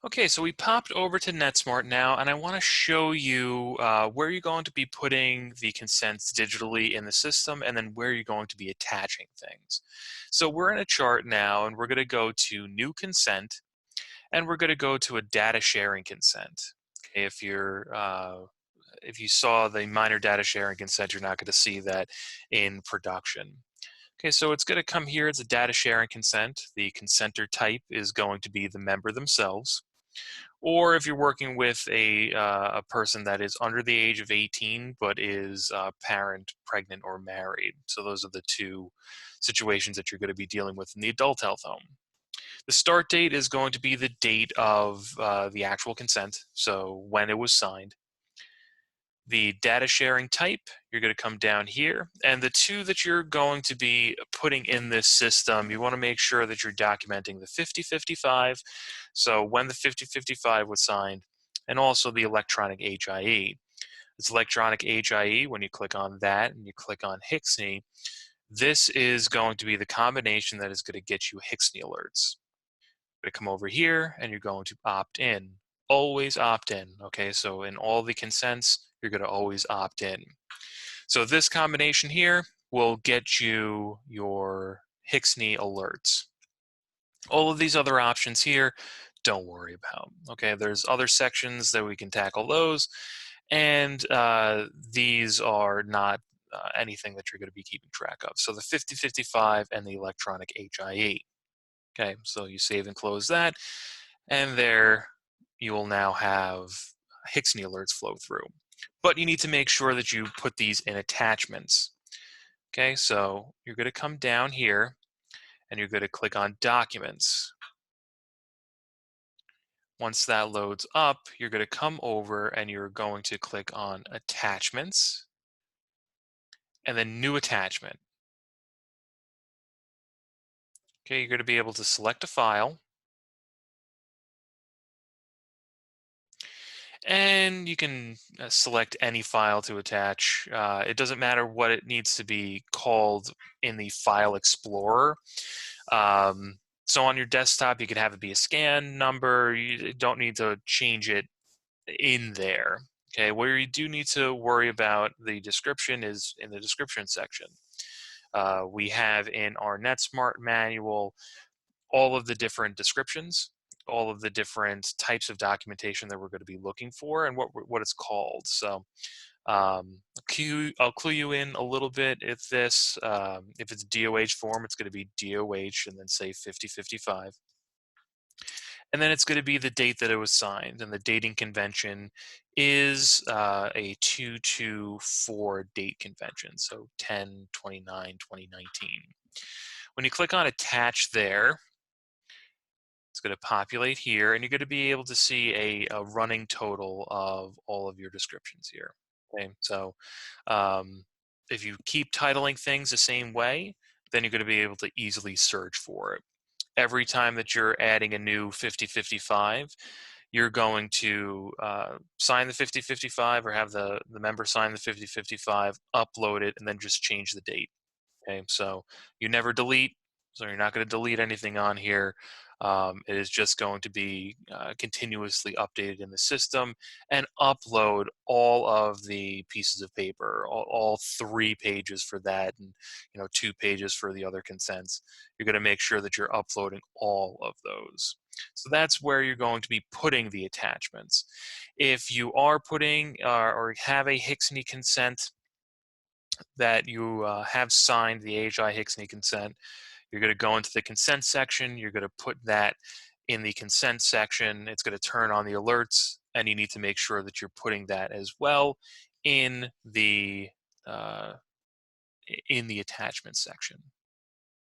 Okay, so we popped over to Netsmart now, and I want to show you where you're going to be putting the consents digitally in the system, and then where you're going to be attaching things. So we're in a chart now, and we're going to go to New Consent, and we're going to go to a Data Sharing Consent. Okay, if you saw the minor data sharing consent, you're not going to see that in production. Okay, so it's going to come here. It's a data sharing consent. The consenter type is going to be the member themselves. Or if you're working with a person that is under the age of 18 but is parent, pregnant, or married. So those are the two situations that you're going to be dealing with in the adult health home. The start date is going to be the date of the actual consent, so when it was signed. The data sharing type, you're going to come down here, and the two that you're going to be putting in this system, you want to make sure that you're documenting the 5055, so when the 5055 was signed, and also the electronic HIE. This electronic HIE, when you click on that and you click on HIXNY, this is going to be the combination that is going to get you HIXNY alerts. You're going to come over here and you're going to opt in. Always opt in, okay? So in all the consents, you're going to always opt in. So this combination here will get you your HIXNY alerts. All of these other options here, don't worry about, okay? There's other sections that we can tackle those, and these are not anything that you're going to be keeping track of. So the 5055 and the electronic HIE. Okay, so you save and close that, and there you will now have HIXNY alerts flow through. But you need to make sure that you put these in attachments. Okay, so you're going to come down here and you're going to click on Documents. Once that loads up, you're going to come over and you're going to click on Attachments and then New Attachment. Okay, you're going to be able to select a file, and you can select any file to attach. It doesn't matter what it needs to be called in the File Explorer. So on your desktop, you can have it be a scan number. You don't need to change it in there. Okay, where you do need to worry about the description is in the description section. We have in our Netsmart manual all of the different descriptions, all of the different types of documentation that we're going to be looking for, and what it's called. So I'll clue you in a little bit. If it's DOH form, it's going to be DOH and then say 5055. And then it's going to be the date that it was signed, and the dating convention is a 224 date convention, so 10/29/2019. When you click on attach there, it's going to populate here, and you're going to be able to see a running total of all of your descriptions here. Okay, so if you keep titling things the same way, then you're going to be able to easily search for it. Every time that you're adding a new 5055, you're going to sign the 5055 or have the member sign the 5055, upload it, and then just change the date. Okay, so you never delete, so you're not going to delete anything on here. It is just going to be continuously updated in the system and upload all of the pieces of paper, all 3 pages for that, and 2 pages for the other consents. You're going to make sure that you're uploading all of those. So that's where you're going to be putting the attachments. If you are putting or have a HIXNY consent that you have signed, the AHI HIXNY consent, you're going to go into the consent section, you're going to put that in the consent section, it's going to turn on the alerts, and you need to make sure that you're putting that as well in the attachment section.